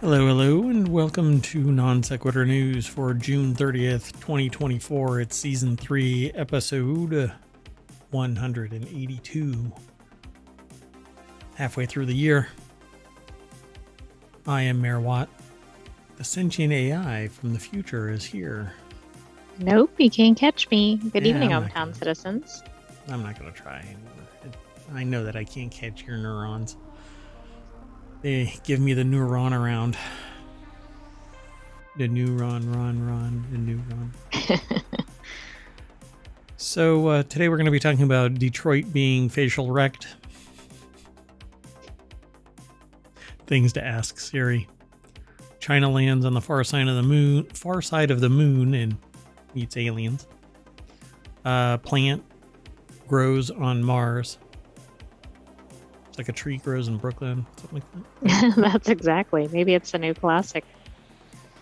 Hello, and welcome to Non Sequitur News for June 30th, 2024. It's Season 3, Episode 182. Halfway through the year. I am Mayor Watt. The sentient AI from the future is here. Nope, you can't catch me. Good evening, I'm not ohmTown gonna- citizens. I'm not going to try anymore. I know that I can't catch your neurons. They give me the neuron around. The neuron, the neuron. So today we're going to be talking about Detroit being facial wrecked. Things to ask Siri. China lands on the far side of the moon, and meets aliens. Plant grows on Mars. It's like a tree grows in Brooklyn, something like that. That's exactly. Maybe it's a new classic.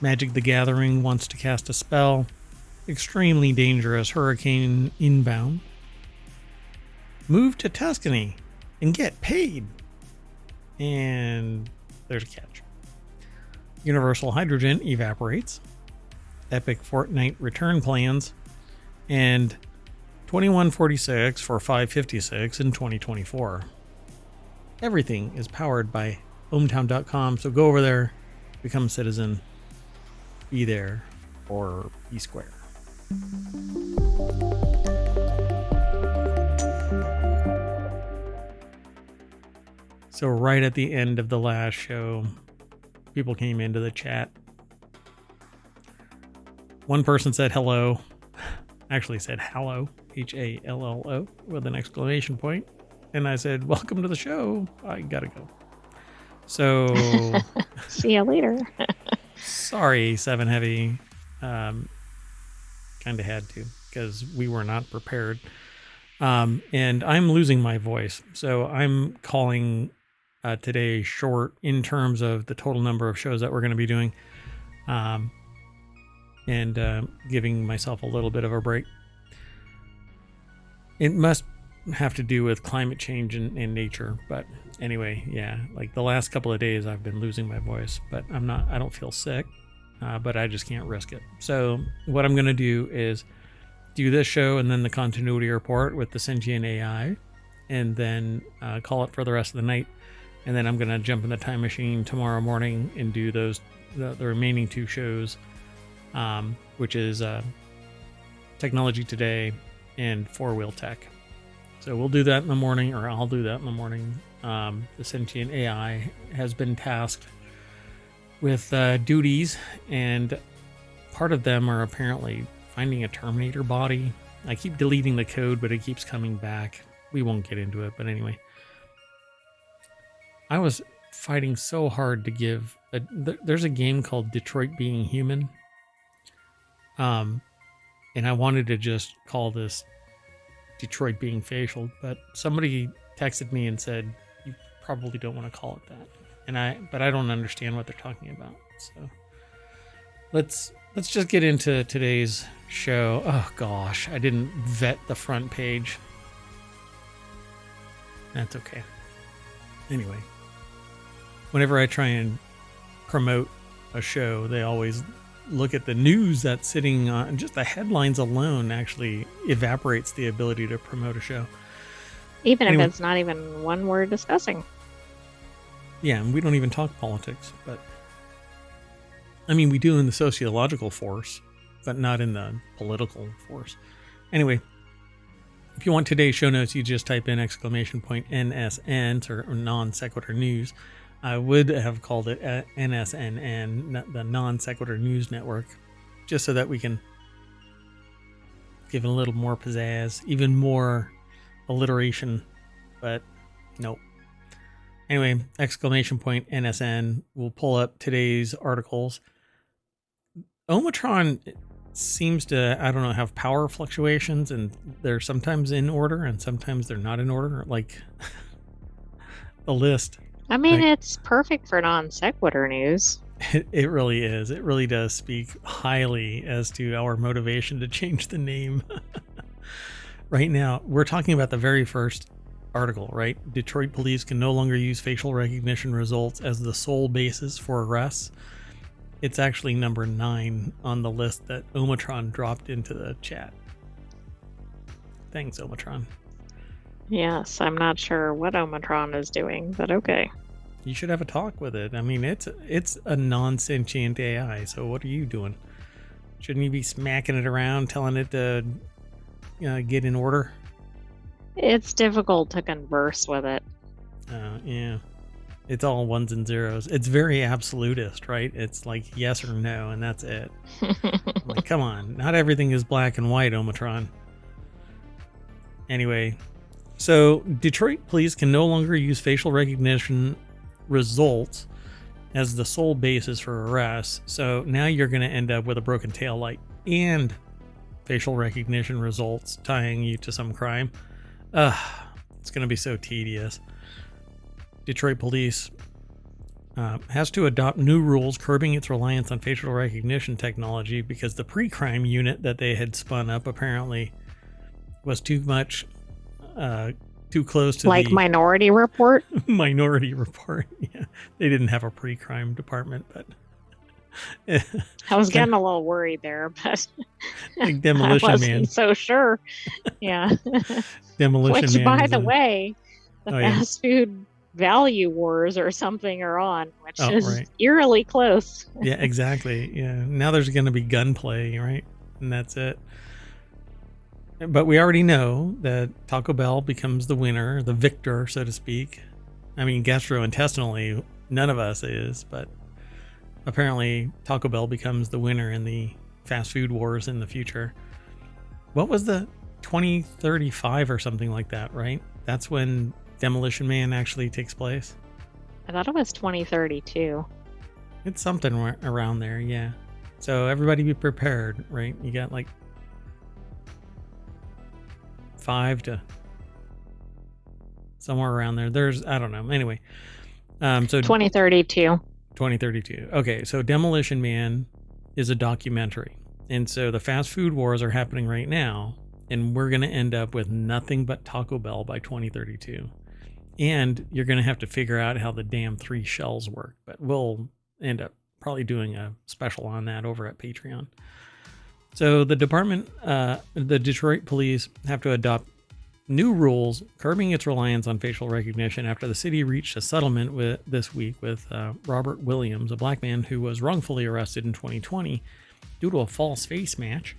Magic the Gathering wants to cast a spell. Extremely dangerous hurricane inbound. Move to Tuscany and get paid. And there's a catch. Universal hydrogen evaporates. Epic Fortnite return plans. And 2146 for 556 in 2024. Everything is powered by ohmTown.com, so go over there, become a citizen, be there, or be square. So right at the end of the last show, people came into the chat. One person said hello, actually said hallo, Hallo, with an exclamation point. And I said, welcome to the show. I gotta go. So See you later. sorry, 7 Heavy. Kind of had to because we were not prepared. And I'm losing my voice. So I'm calling today short in terms of the total number of shows that we're going to be doing. And giving myself a little bit of a break. It must have to do with climate change and nature, but anyway, yeah, like the last couple of days I've been losing my voice, but I don't feel sick, but I just can't risk it. So what I'm going to do is do this show and then the continuity report with the sentient AI, and then call it for the rest of the night. And then I'm going to jump in the time machine tomorrow morning and do the remaining 2 shows, which is Technology Today and 4-Wheel Tech. So we'll do that in the morning, or I'll do that in the morning. The sentient AI has been tasked with duties, and part of them are apparently finding a Terminator body. I keep deleting the code, but it keeps coming back. We won't get into it, but anyway. I was fighting so hard to give... there's a game called Detroit Being Human. And I wanted to just call this Detroit Being Facial, but somebody texted me and said you probably don't want to call it that, but I don't understand what they're talking about. So let's just get into today's show. Oh gosh, I didn't vet the front page. That's okay. Anyway, whenever I try and promote a show, they always look at the news that's sitting on. Just the headlines alone actually evaporates the ability to promote a show. Even if it's not even one we're discussing. Yeah, and we don't even talk politics, but I mean, we do in the sociological force, but not in the political force. Anyway, if you want today's show notes, you just type in !NSN or non sequitur news. I would have called it NSNN, the Non Sequitur News Network, just so that we can give it a little more pizzazz, even more alliteration, but nope. Anyway, !NSN will pull up today's articles. ohmTown seems to, I don't know, have power fluctuations, and they're sometimes in order and sometimes they're not in order, like the list. I mean, it's perfect for non sequitur news. It really is. It really does speak highly as to our motivation to change the name. Right now, we're talking about the very first article, right? Detroit police can no longer use facial recognition results as the sole basis for arrests. It's actually number 9 on the list that ohmTown dropped into the chat. Thanks, ohmTown. Yes, I'm not sure what ohmTown is doing, but okay. You should have a talk with it. I mean, it's a non-sentient AI, so what are you doing? Shouldn't you be smacking it around, telling it to get in order? It's difficult to converse with it. Yeah. It's all ones and zeros. It's very absolutist, right? It's like yes or no, and that's it. Like, come on. Not everything is black and white, ohmTown. Anyway, so Detroit police can no longer use facial recognition results as the sole basis for arrests. So now you're going to end up with a broken tail light and facial recognition results tying you to some crime. It's going to be so tedious. Detroit police has to adopt new rules curbing its reliance on facial recognition technology because the pre-crime unit that they had spun up apparently was too much, too close to like the Minority Report. Minority Report. Yeah, they didn't have a pre-crime department, but I was getting a little worried there, but like Demolition I wasn't Man. so sure. Yeah. Demolition Which, Man. by the way, the yeah. fast food value wars or something are on, which is right. eerily close. Yeah, exactly. Yeah. Now there's going to be gunplay, right? And that's it. But we already know that Taco Bell becomes the winner, the victor, so to speak. I mean, gastrointestinally, none of us is, but apparently Taco Bell becomes the winner in the fast food wars in the future. What was the 2035 or something like that, right? That's when Demolition Man actually takes place. I thought it was 2032. It's something around there, yeah. So everybody be prepared, right? You got like 5 to somewhere around there. There's, I don't know. Anyway, so 2032. 2032. Okay, so Demolition Man is a documentary. And so the fast food wars are happening right now, and we're going to end up with nothing but Taco Bell by 2032. And you're going to have to figure out how the damn 3 shells work. But we'll end up probably doing a special on that over at Patreon. So the Detroit police have to adopt new rules curbing its reliance on facial recognition after the city reached a settlement this week with Robert Williams, a black man who was wrongfully arrested in 2020 due to a false face match.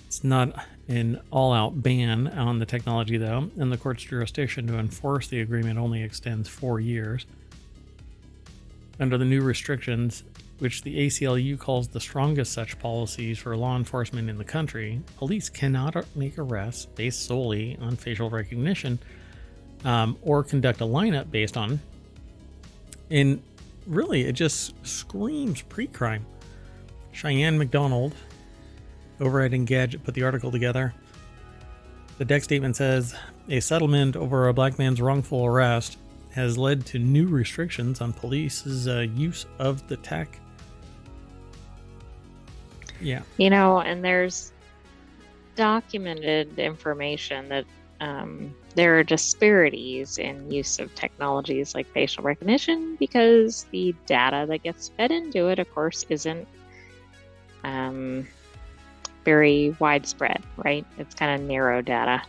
It's not an all-out ban on the technology, though, and the court's jurisdiction to enforce the agreement only extends 4 years. Under the new restrictions, which the ACLU calls the strongest such policies for law enforcement in the country, police cannot make arrests based solely on facial recognition or conduct a lineup based on. And really, it just screams pre-crime. Cheyenne McDonald over at Engadget put the article together. The deck statement says, a settlement over a black man's wrongful arrest has led to new restrictions on police's use of the tech. Yeah. You know, and there's documented information that there are disparities in use of technologies like facial recognition because the data that gets fed into it, of course, isn't very widespread, right? It's kind of narrow data.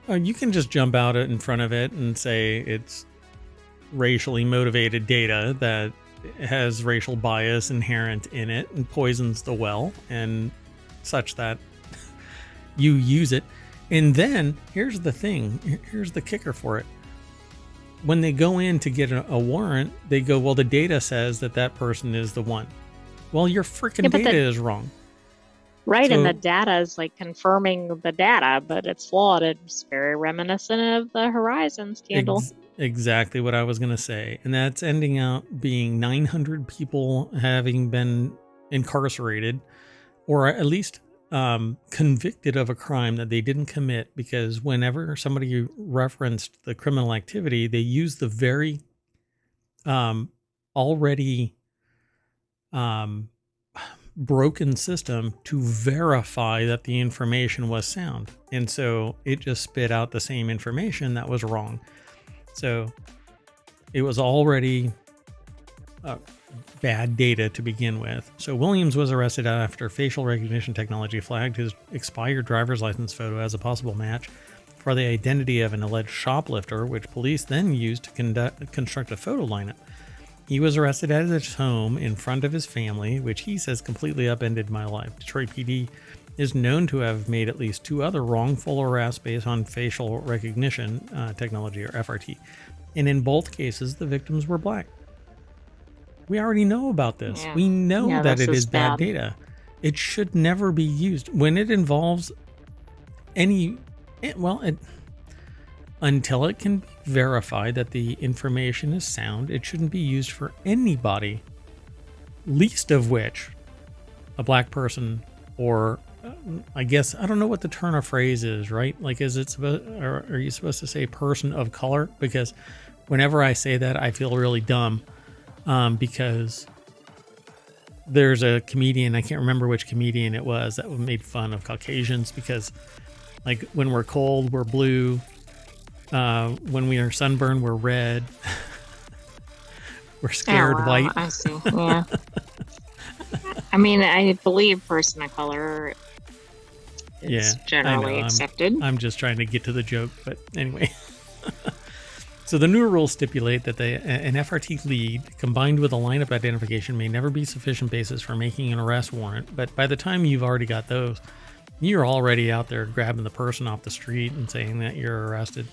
You can just jump out in front of it and say it's racially motivated data that has racial bias inherent in it and poisons the well and such that you use it. And then here's the thing. Here's the kicker for it. When they go in to get a warrant, they go, well, the data says that person is the one. Well, your freaking data is wrong. Right, so, and the data is like confirming the data, but it's flawed. It's very reminiscent of the Horizon scandal. Exactly what I was going to say. And that's ending up being 900 people having been incarcerated or at least convicted of a crime that they didn't commit, because whenever somebody referenced the criminal activity, they used the very already broken system to verify that the information was sound. And so it just spit out the same information that was wrong. So it was already bad data to begin with. So Williams was arrested after facial recognition technology flagged his expired driver's license photo as a possible match for the identity of an alleged shoplifter, which police then used to construct a photo lineup. He was arrested at his home in front of his family, which he says completely upended my life. Detroit PD is known to have made at least 2 other wrongful arrests based on facial recognition technology, or FRT. And in both cases, the victims were black. We already know about this. Yeah. We know that it is bad bad data. It should never be used. When it involves any, until it can be verified that the information is sound, it shouldn't be used for anybody, least of which a black person, or I guess, I don't know what the turn of phrase is, right? Like, is it supposed, or are you supposed to say person of color? Because whenever I say that, I feel really dumb. Because there's a comedian, I can't remember which comedian it was, that made fun of Caucasians because, like, when we're cold, we're blue. When we are sunburned, we're red. We're scared white. I see. Yeah. I mean, I believe person of color is generally accepted. I'm just trying to get to the joke, but anyway. So the new rules stipulate that an FRT lead combined with a lineup identification may never be sufficient basis for making an arrest warrant. But by the time you've already got those, you're already out there grabbing the person off the street and saying that you're arrested.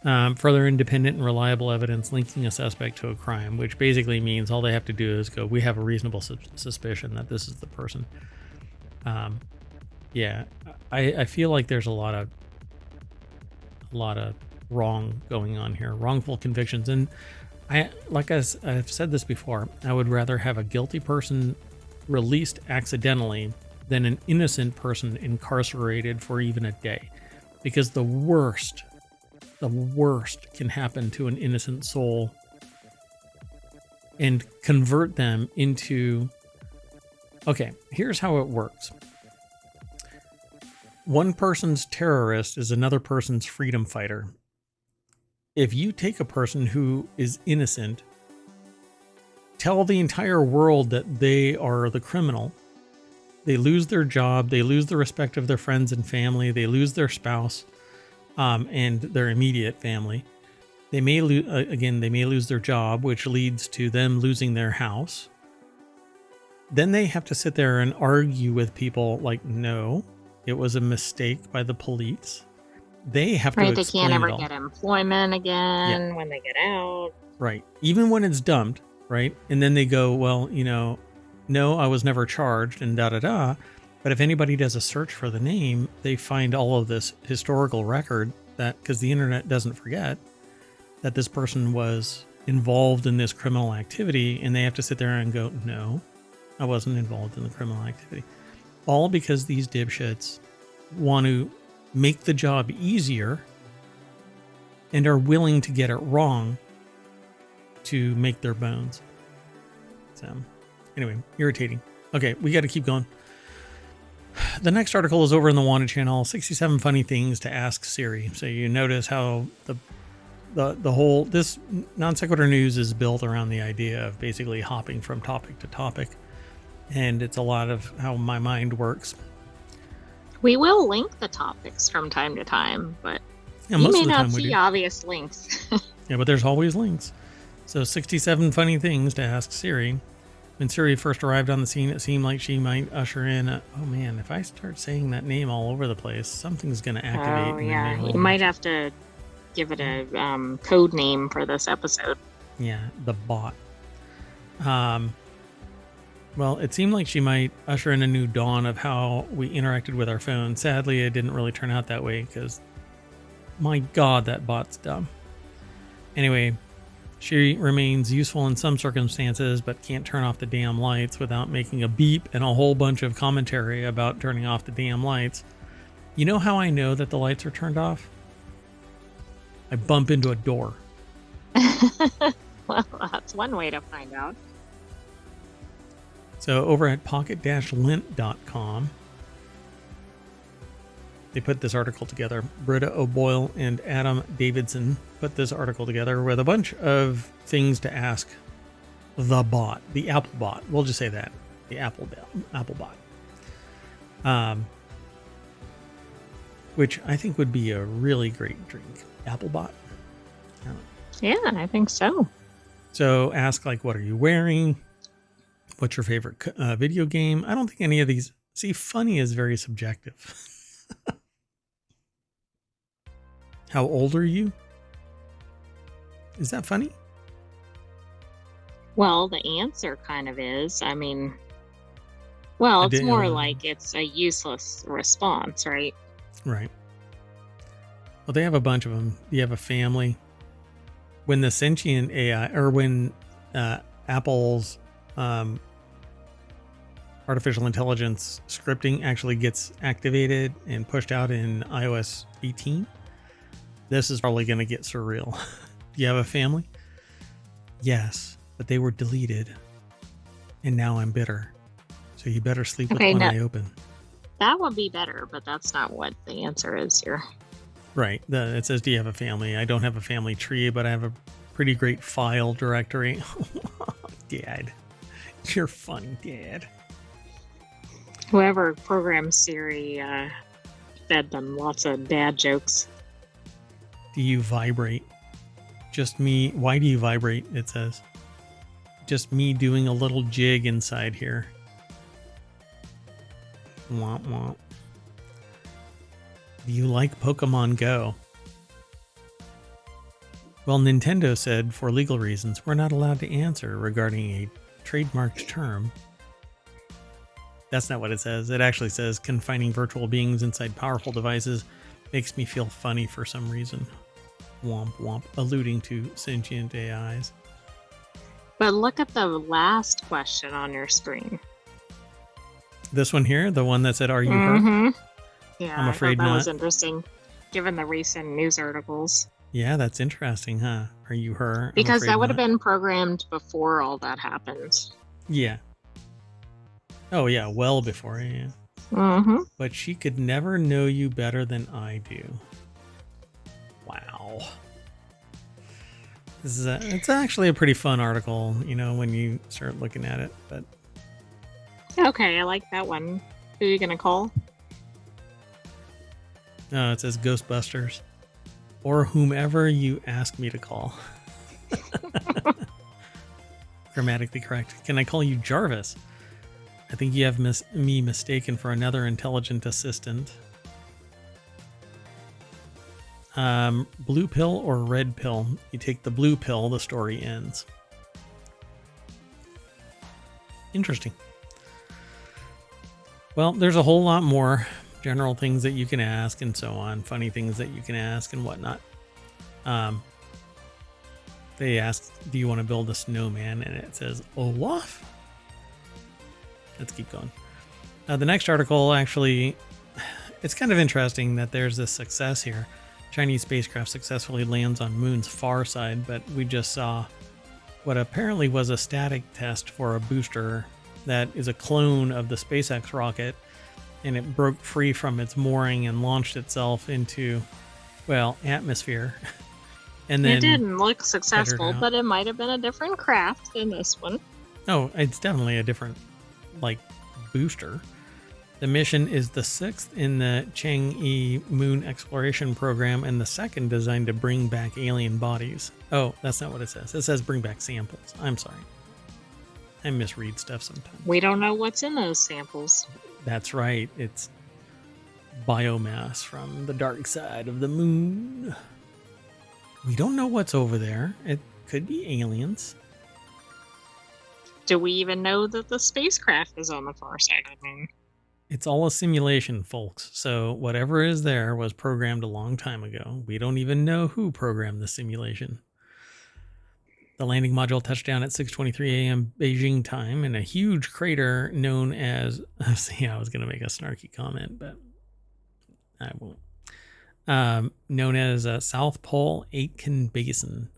Further independent and reliable evidence linking a suspect to a crime, which basically means all they have to do is go, we have a reasonable suspicion that this is the person. I feel like there's a lot of wrong going on here, wrongful convictions. And I've said this before, I would rather have a guilty person released accidentally than an innocent person incarcerated for even a day, because the worst can happen to an innocent soul and convert them into, okay, here's how it works. One person's terrorist is another person's freedom fighter. If you take a person who is innocent, tell the entire world that they are the criminal, they lose their job, they lose the respect of their friends and family, they lose their spouse and their immediate family. They may lose their job, which leads to them losing their house. Then they have to sit there and argue with people like, no, it was a mistake by the police. They have to explain they can't ever get employment again when they get out. Right. Even when it's dumped, right? And then they go, well, no, I was never charged and da-da-da. But if anybody does a search for the name, they find all of this historical record that, because the internet doesn't forget, that this person was involved in this criminal activity, and they have to sit there and go, no, I wasn't involved in the criminal activity. All because these dipshits want to make the job easier and are willing to get it wrong to make their bones. So anyway, irritating. Okay, we got to keep going. The next article is over in the Wanted channel, 67 funny things to ask Siri. So you notice how the whole, this non sequitur news is built around the idea of basically hopping from topic to topic. And it's a lot of how my mind works. We will link the topics from time to time, but you may not see obvious links. Yeah, but there's always links. So 67 funny things to ask Siri. When Siri first arrived on the scene, it seemed like she might usher in oh man, if I start saying that name all over the place, something's going to activate. Oh, yeah. You might have to give it a code name for this episode. Yeah, the bot. Well, it seemed like she might usher in a new dawn of how we interacted with our phone. Sadly, it didn't really turn out that way because, my God, that bot's dumb. Anyway, she remains useful in some circumstances, but can't turn off the damn lights without making a beep and a whole bunch of commentary about turning off the damn lights. You know how I know that the lights are turned off? I bump into a door. Well, that's one way to find out. So over at pocket-lint.com, they put this article together. Britta O'Boyle and Adam Davidson put this article together with a bunch of things to ask the bot, the Apple bot. We'll just say that, the Apple bot. Which I think would be a really great drink. Apple bot. Yeah, I think so. So ask like, what are you wearing? What's your favorite video game? I don't think any of these. See, funny is very subjective. How old are you? Is that funny? Well, the answer kind of is. I mean, well, it's more like it's a useless response, right? Right. Well, they have a bunch of them. You have a family. When the sentient AI, or when Apple's artificial intelligence scripting actually gets activated and pushed out in iOS 18, this is probably going to get surreal. Do you have a family? Yes, but they were deleted. And now I'm bitter. So you better sleep with one eye open. That would be better, but that's not what the answer is here. Right. It says, do you have a family? I don't have a family tree, but I have a pretty great file directory. Dad. You're funny, Dad. Whoever programmed Siri fed them lots of dad jokes. Do you vibrate? Just me. Why do you vibrate? It says. Just me doing a little jig inside here. Womp womp. Do you like Pokemon Go? Well, Nintendo said for legal reasons we're not allowed to answer regarding a trademarked term. That's not what it says. It actually says confining virtual beings inside powerful devices makes me feel funny for some reason. Womp womp, alluding to sentient AIs. But look at the last question on your screen. This one here, the one that said, "Are you hurt?" Yeah, I'm afraid that not. was interesting, given the recent news articles. Yeah, that's interesting, huh? Are you her? Because that would have been programmed before all that happened. Yeah. Oh, yeah, well before, yeah. Mm-hmm. But she could never know you better than I do. Wow. It's actually a pretty fun article, you know, when you start looking at it. But okay, I like that one. Who are you gonna call? No, it says Ghostbusters. Or whomever you ask me to call. Grammatically correct. Can I call you Jarvis? I think you have me mistaken for another intelligent assistant. Blue pill or red pill? You take the blue pill, the story ends. Interesting. Well, there's a whole lot more general things that you can ask and so on, funny things that you can ask and whatnot. They ask, do you want to build a snowman? And it says, Olaf? Let's keep going. The next article, actually, it's kind of interesting that there's this success here. Chinese spacecraft successfully lands on moon's far side, but we just saw what apparently was a static test for a booster that is a clone of the SpaceX rocket, and it broke free from its mooring and launched itself into, well, atmosphere. And then it didn't look successful, but it might have been a different craft than this one. Oh, it's definitely a different, booster. The mission is the 6th in the Chang'e moon exploration program and the 2nd designed to bring back alien bodies. Oh, that's not what it says. It says bring back samples. I'm sorry. I misread stuff sometimes. We don't know what's in those samples. That's right. It's biomass from the dark side of the moon. We don't know what's over there. It could be aliens. Do we even know that the spacecraft is on the far side of the moon? It's all a simulation, folks. So whatever is there was programmed a long time ago. We don't even know who programmed the simulation. The landing module touched down at 6:23 a.m. Beijing time in a huge crater known as... See, I was going to make a snarky comment, but I won't. Known as South Pole Aitken Basin.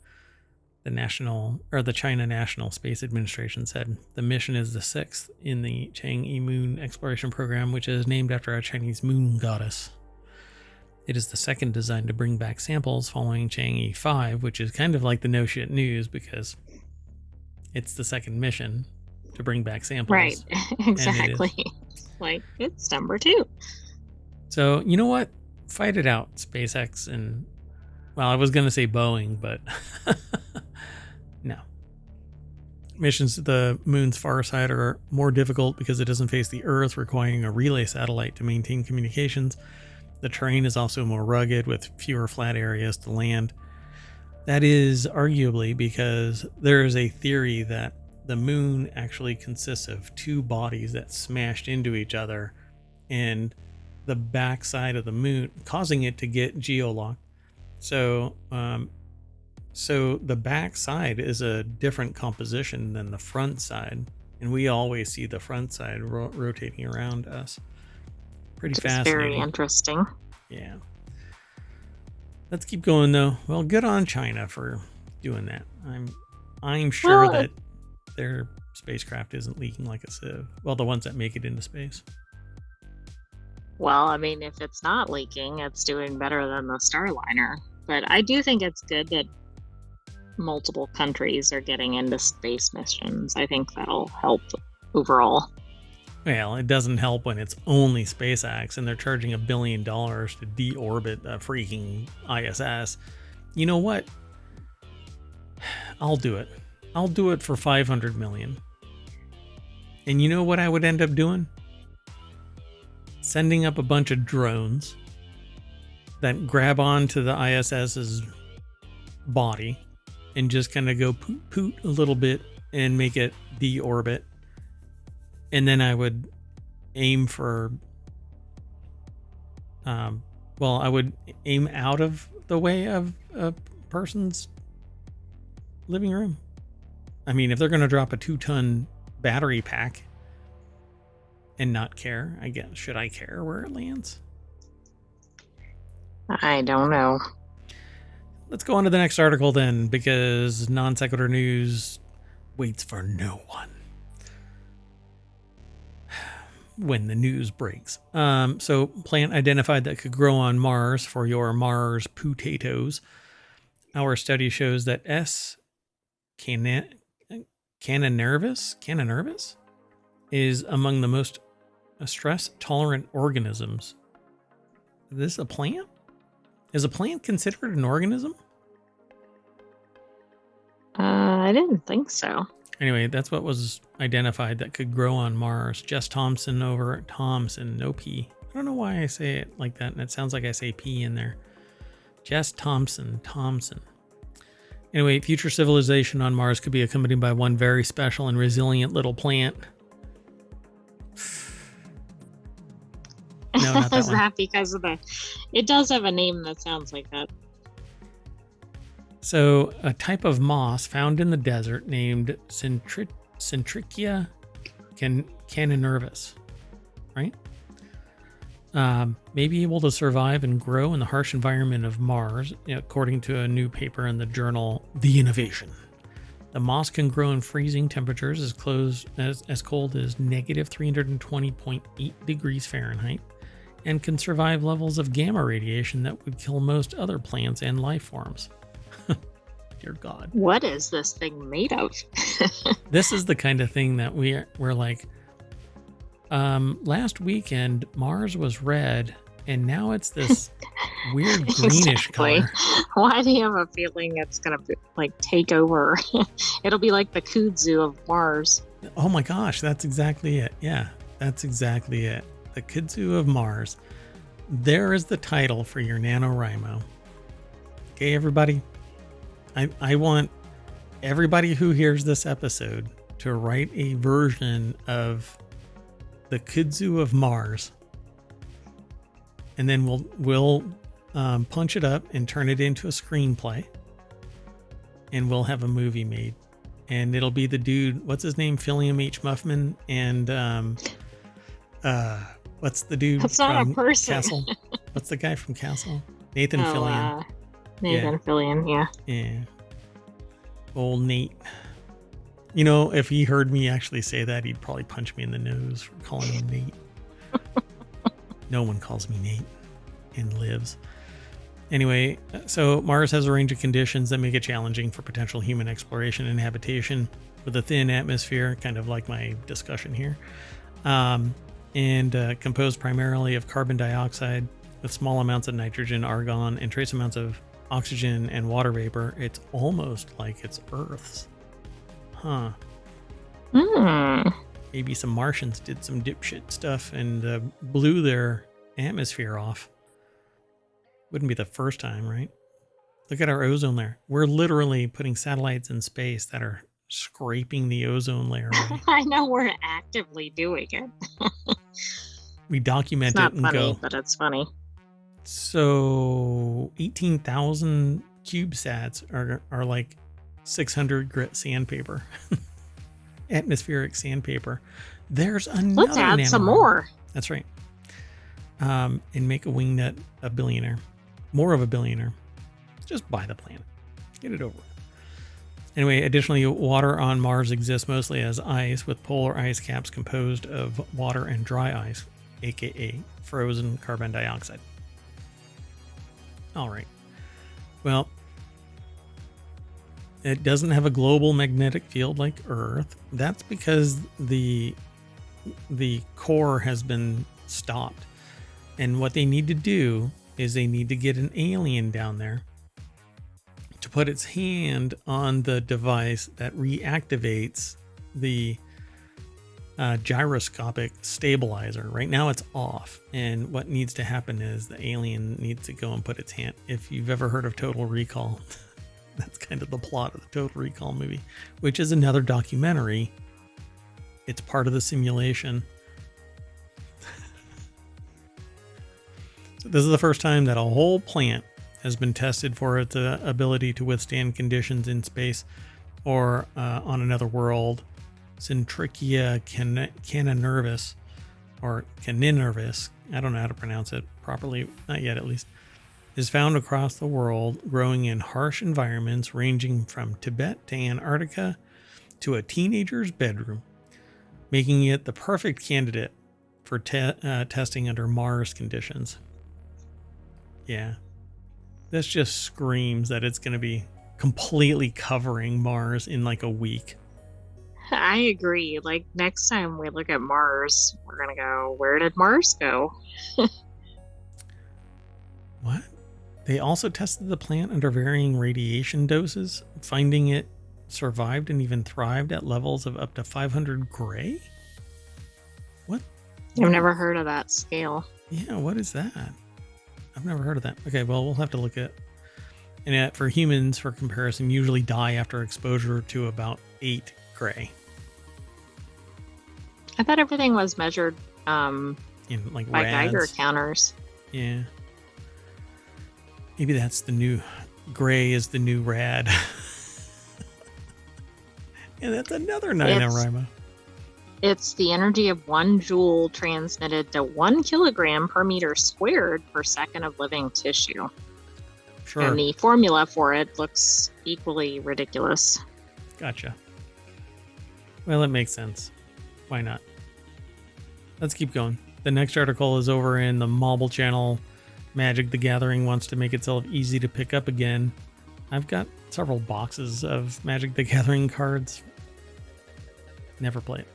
The China National Space Administration said the mission is the 6th in the Chang'e Moon exploration program, which is named after a Chinese moon goddess. It is the second designed to bring back samples following Chang'e 5, which is kind of like the no shit news because it's the second mission to bring back samples. Right, exactly. Like, it's number 2. So, you know what? Fight it out, SpaceX and, well, I was going to say Boeing, but no. Missions to the moon's far side are more difficult because it doesn't face the Earth, requiring a relay satellite to maintain communications. The terrain is also more rugged with fewer flat areas to land. That is arguably because there is a theory that the moon actually consists of 2 bodies that smashed into each other, and the backside of the moon causing it to get geolocked. So the back side is a different composition than the front side, and we always see the front side rotating around us. Pretty fascinating. Very interesting. Yeah. Let's keep going though. Well, good on China for doing that. I'm sure that their spacecraft isn't leaking like a sieve. Well, the ones that make it into space. Well, I mean, if it's not leaking, it's doing better than the Starliner. But I do think it's good that multiple countries are getting into space missions. I think that'll help overall. Well, it doesn't help when it's only SpaceX and they're charging $1 billion to deorbit a freaking ISS. You know what? I'll do it. I'll do it for $500 million. And you know what I would end up doing? Sending up a bunch of drones that grab onto the ISS's body and just kind of go poot poot a little bit and make it deorbit. And then I would aim for, I would aim out of the way of a person's living room. I mean, if they're going to drop a 2-ton battery pack and not care, I guess, should I care where it lands? I don't know. Let's go on to the next article then, because non sequitur news waits for no one when the news breaks. So plant identified that could grow on Mars for your Mars potatoes. Our study shows that S. cananervis is among the most stress-tolerant organisms. Is this a plant? Is a plant considered an organism? I didn't think so. Anyway, that's what was identified that could grow on Mars. Jess Thompson over at Thompson, no P. I don't know why I say it like that, and it sounds like I say P in there. Jess Thompson. Anyway, future civilization on Mars could be accompanied by one very special and resilient little plant. No, not that Is one. that because of it does have a name that sounds like that. So, a type of moss found in the desert named Centrichia cananervis, right? May be able to survive and grow in the harsh environment of Mars, according to a new paper in the journal The Innovation. The moss can grow in freezing temperatures as cold as negative 320.8 degrees Fahrenheit, and can survive levels of gamma radiation that would kill most other plants and life forms. Dear God. What is this thing made of? This is the kind of thing that we're like, last weekend Mars was red and now it's this weird greenish color. Why do you have a feeling it's gonna take over? It'll be like the kudzu of Mars. Oh my gosh, that's exactly it. Yeah, that's exactly it. The kudzu of Mars. There is the title for your NaNoWriMo. Okay, everybody. I want everybody who hears this episode to write a version of the kudzu of Mars, and then we'll punch it up and turn it into a screenplay, and we'll have a movie made, and it'll be the dude. What's his name? Philliam H. Muffman, and what's the dude? That's not a person. Castle. What's the guy from Castle? Nathan Fillion. Nathan Fillion, yeah. Yeah. Old Nate. You know, if he heard me actually say that, he'd probably punch me in the nose for calling him Nate. No one calls me Nate and lives. Anyway, so Mars has a range of conditions that make it challenging for potential human exploration and habitation with a thin atmosphere, kind of like my discussion here, and composed primarily of carbon dioxide with small amounts of nitrogen, argon, and trace amounts of oxygen and water vapor. It's almost like it's Earth's. Huh. Maybe some Martians did some dipshit stuff and blew their atmosphere off. Wouldn't be the first time, right? Look at our ozone layer. We're literally putting satellites in space that are scraping the ozone layer away. I know we're actively doing it. We document It's not it and funny, go. but it's funny. So 18,000 CubeSats are like 600 grit sandpaper. Atmospheric sandpaper. There's another. Let's add some more. That's right. And make a wingnut a billionaire. More of a billionaire. Just buy the planet. Get it over with. Anyway, additionally, water on Mars exists mostly as ice, with polar ice caps composed of water and dry ice, aka frozen carbon dioxide. All right. Well, it doesn't have a global magnetic field like Earth. That's because the core has been stopped. And what they need to do is they need to get an alien down there to put its hand on the device that reactivates the gyroscopic stabilizer. Right now it's off, and what needs to happen is the alien needs to go and put its hand. If you've ever heard of Total Recall, that's kind of the plot of the Total Recall movie, which is another documentary. It's part of the simulation. So this is the first time that a whole plant has been tested for its ability to withstand conditions in space or on another world. Centrichia caninervis, or caninervis, I don't know how to pronounce it properly, not yet at least, is found across the world, growing in harsh environments ranging from Tibet to Antarctica to a teenager's bedroom, making it the perfect candidate for testing under Mars conditions. Yeah, this just screams that it's going to be completely covering Mars in like a week. I agree. Like, next time we look at Mars, we're going to go, where did Mars go? What? They also tested the plant under varying radiation doses, finding it survived and even thrived at levels of up to 500 gray? What? I've never heard of that scale. Yeah, what is that? I've never heard of that. Okay, well, we'll have to look at. And for humans, for comparison, usually die after exposure to about 8 gray. I thought everything was measured In like by rads. Geiger counters. Yeah. Maybe that's the new gray is the new rad. And that's another NaNoWriMo. It's the energy of 1 joule transmitted to 1 kilogram per meter squared per second of living tissue. Sure. And the formula for it looks equally ridiculous. Gotcha. Well, it makes sense. Why not? Let's keep going. The next article is over in the Mobile channel. Magic the Gathering wants to make itself easy to pick up again. I've got several boxes of Magic the Gathering cards. Never play it.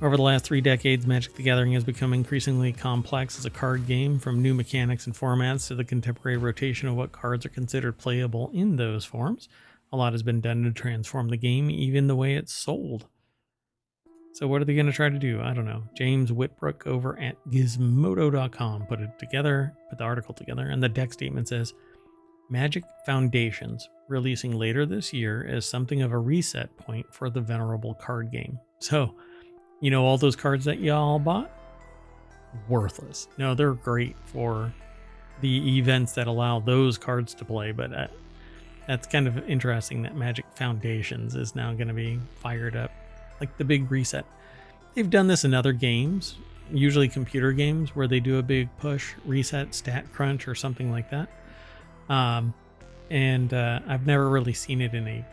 Over the last 3 decades, Magic the Gathering has become increasingly complex as a card game, from new mechanics and formats to the contemporary rotation of what cards are considered playable in those forms. A lot has been done to transform the game, even the way it's sold. So what are they going to try to do? I don't know. James Whitbrook over at Gizmodo.com put the article together, and the deck statement says, Magic Foundations, releasing later this year as something of a reset point for the venerable card game. So, you know, all those cards that y'all bought? Worthless. No, they're great for the events that allow those cards to play, but that's kind of interesting that Magic Foundations is now going to be fired up. Like the big reset. They've done this in other games, usually computer games, where they do a big push, reset, stat crunch, or something like that. And I've never really seen it in a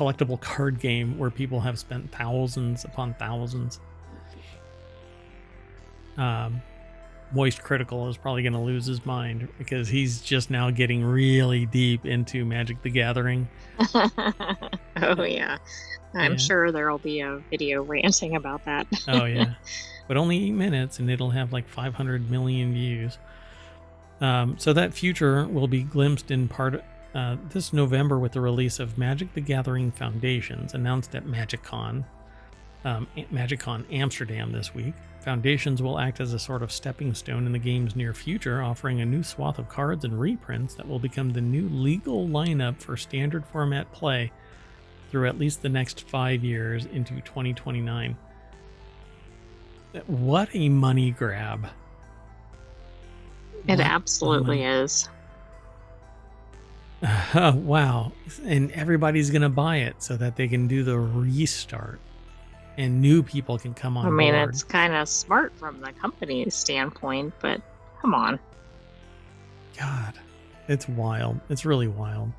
collectible card game where people have spent thousands upon thousands. Moist Critical is probably going to lose his mind because he's just now getting really deep into Magic the Gathering. Oh, yeah. I'm sure there'll be a video ranting about that. Oh, yeah. But only 8 minutes, and it'll have like 500 million views. So that future will be glimpsed in part this November with the release of Magic the Gathering Foundations, announced at MagicCon Amsterdam this week. Foundations will act as a sort of stepping stone in the game's near future, offering a new swath of cards and reprints that will become the new legal lineup for standard format play through at least the next 5 years into 2029. What a money grab. It absolutely is. Wow. And everybody's going to buy it so that they can do the restart and new people can come on board. It's kind of smart from the company's standpoint, but come on. God, it's wild. It's really wild.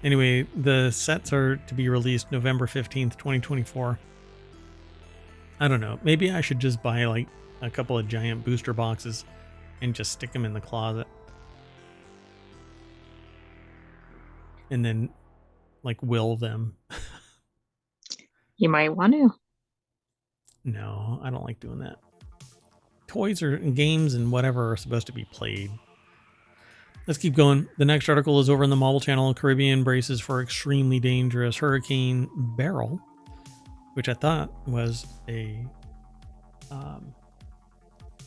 Anyway, the sets are to be released November 15th, 2024. I don't know. Maybe I should just buy like a couple of giant booster boxes and just stick them in the closet. And then like will them. You might want to. No, I don't like doing that. Toys or games and whatever are supposed to be played. Let's keep going. The next article is over in the Marvel Channel. Caribbean braces for extremely dangerous Hurricane Beryl, which I thought was an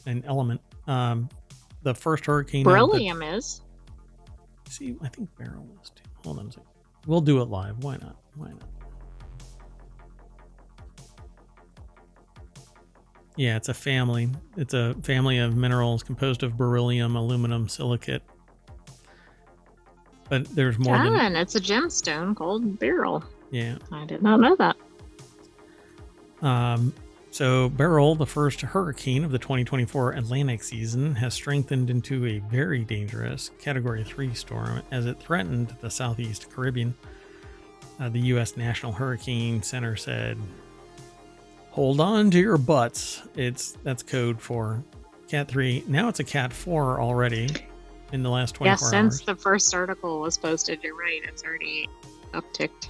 element. The first hurricane. Beryllium is. See, I think Beryl is too. Hold on a second. We'll do it live. Why not? Why not? Yeah, it's a family. It's a family of minerals composed of beryllium, aluminum, silicate. But there's more and it's a gemstone called beryl. Yeah. I did not know that. So Beryl, the first hurricane of the 2024 Atlantic season, has strengthened into a very dangerous Category 3 storm as it threatened the southeast Caribbean. The U.S. National Hurricane Center said, "Hold on to your butts." That's code for Cat 3. Now it's a Cat 4 already in the last 24 hours. Yeah, since the first article was posted, you're right. It's already upticked.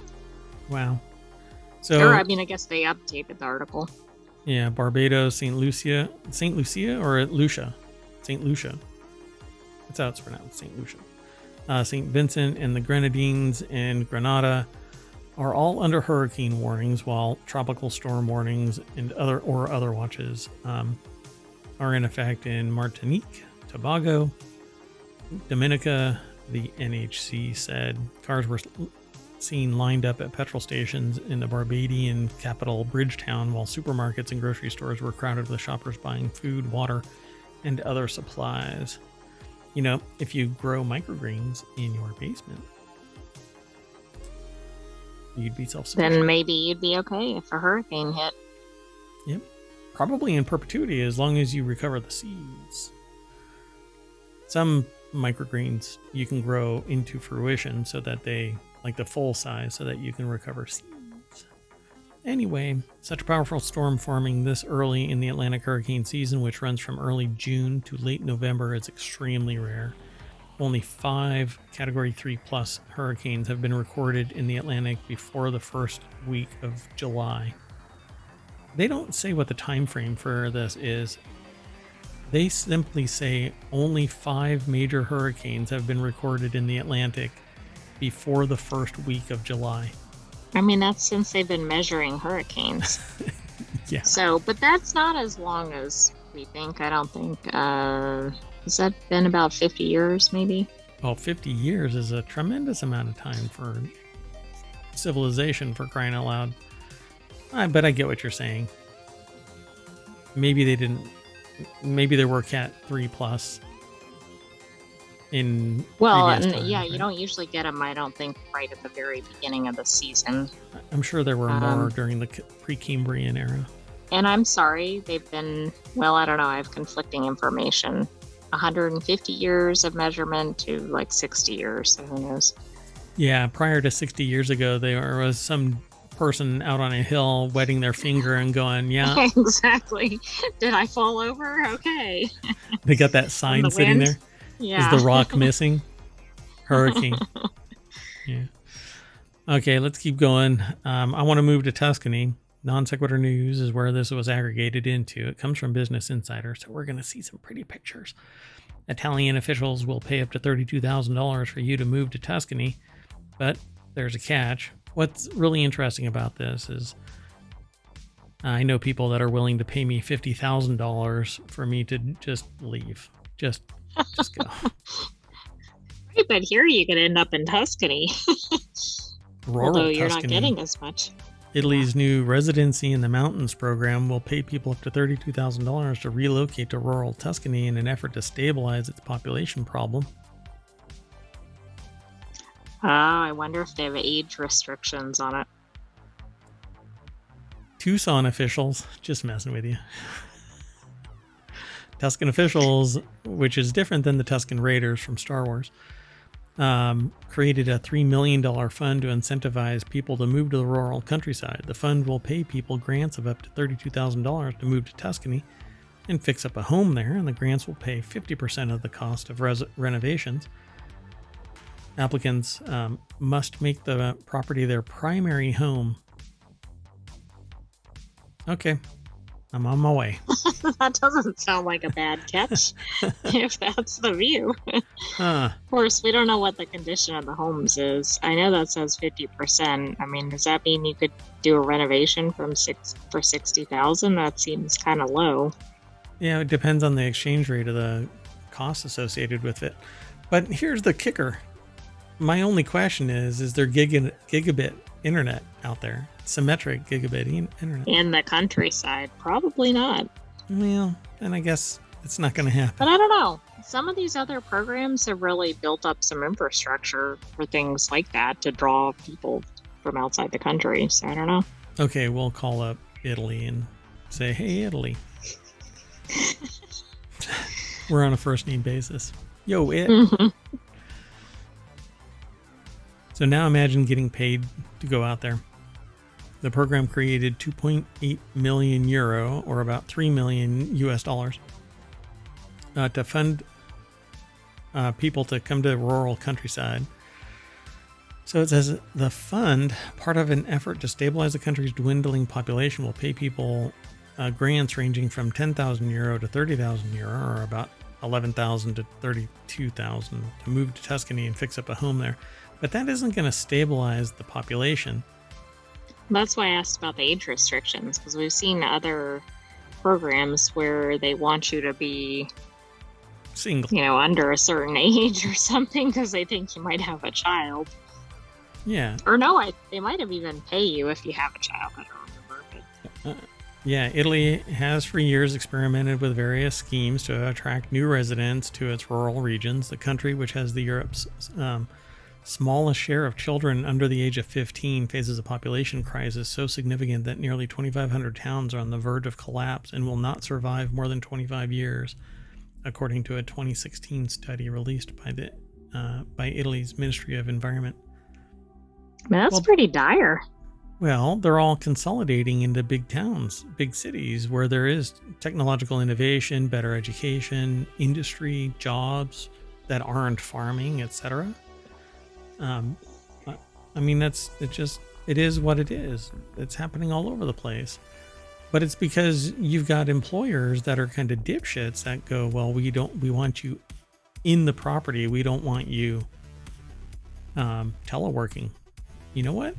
Wow. So, or, I guess they updated the article. Yeah, Barbados, St. Lucia or Lucia? St. Lucia. That's how it's pronounced, St. Lucia. St. Vincent and the Grenadines and Grenada are all under hurricane warnings, while tropical storm warnings and other watches are in effect in Martinique, Tobago, Dominica. The NHC said cars were seen lined up at petrol stations in the Barbadian capital Bridgetown, while supermarkets and grocery stores were crowded with shoppers buying food, water, and other supplies. You know, if you grow microgreens in your basement, you'd be self-sufficient. Then maybe you'd be okay if a hurricane hit. Yep. Probably in perpetuity as long as you recover the seeds. Some microgreens you can grow into fruition so that they, like the full size, so that you can recover seeds. Anyway, such a powerful storm forming this early in the Atlantic hurricane season, which runs from early June to late November, is extremely rare. Only 5 Category 3 plus hurricanes have been recorded in the Atlantic before the first week of July. They don't say what the time frame for this is. They simply say only 5 major hurricanes have been recorded in the Atlantic before the first week of July. That's since they've been measuring hurricanes. Yeah. So, but that's not as long as we think, I don't think. Has that been about 50 years, maybe? Well, 50 years is a tremendous amount of time for civilization, for crying out loud. But I get what you're saying. Maybe there were Cat 3 plus in time, right? You don't usually get them, I don't think, right at the very beginning of the season. I'm sure there were more during the pre-Cambrian era. And I'm sorry, they've been, I don't know, I have conflicting information. 150 years of measurement to like 60 years, so who knows? Yeah, prior to 60 years ago, there was some person out on a hill wetting their finger and going, yeah, Exactly. Did I fall over? Okay. they got that From sign the sitting wind? there. Is Yeah. the rock missing? Hurricane. Yeah. Okay, let's keep going. I want to move to Tuscany. Non sequitur news is where this was aggregated into. It comes from Business Insider, so we're going to see some pretty pictures. Italian officials will pay up to $32,000 for you to move to Tuscany, but there's a catch. What's really interesting about this is I know people that are willing to pay me $50,000 for me to just leave. Just go. Right, but here you could end up in Tuscany. Rural Although you're Tuscany. not getting as much. Italy's new Residency in the Mountains program will pay people up to $32,000 to relocate to rural Tuscany in an effort to stabilize its population problem. I wonder if they have age restrictions on it. Tucson officials, just messing with you. Tuscan officials, which is different than the Tuscan Raiders from Star Wars, created a $3 million fund to incentivize people to move to the rural countryside. The fund will pay people grants of up to $32,000 to move to Tuscany and fix up a home there, and the grants will pay 50% of the cost of renovations. Applicants must make the property their primary home. Okay, I'm on my way. That doesn't sound like a bad catch, if that's the view. Huh. Of course, we don't know what the condition of the homes is. I know that says 50%. I mean, does that mean you could do a renovation for $60,000? That seems kind of low. Yeah, it depends on the exchange rate of the costs associated with it. But here's the kicker. My only question is there gigabit internet out there? Symmetric gigabit internet? In the countryside, probably not. Well, then I guess it's not going to happen. But I don't know. Some of these other programs have really built up some infrastructure for things like that to draw people from outside the country. So I don't know. Okay, we'll call up Italy and say, hey, Italy. We're on a first name basis. Yo, it. So now imagine getting paid to go out there. The program created 2.8 million euro, or about 3 million US dollars, to fund people to come to the rural countryside. So it says the fund, part of an effort to stabilize the country's dwindling population, will pay people grants ranging from 10,000 euro to 30,000 euro, or about 11,000 to 32,000, to move to Tuscany and fix up a home there. But that isn't going to stabilize the population. That's why I asked about the age restrictions, because we've seen other programs where they want you to be single, under a certain age or something, because they think you might have a child. Yeah. Or no, they might have even pay you if you have a child. I don't remember. Yeah, Italy has for years experimented with various schemes to attract new residents to its rural regions. The country, which has Europe's smallest share of children under the age of 15, faces a population crisis so significant that nearly 2,500 towns are on the verge of collapse and will not survive more than 25 years, according to a 2016 study released by Italy's Ministry of Environment. That's pretty dire. Well, they're all consolidating into big towns, big cities, where there is technological innovation, better education, industry, jobs that aren't farming, etc. I mean, it is what it is. It's happening all over the place. But it's because you've got employers that are kind of dipshits that go, well, we want you in the property. We don't want you teleworking. You know what?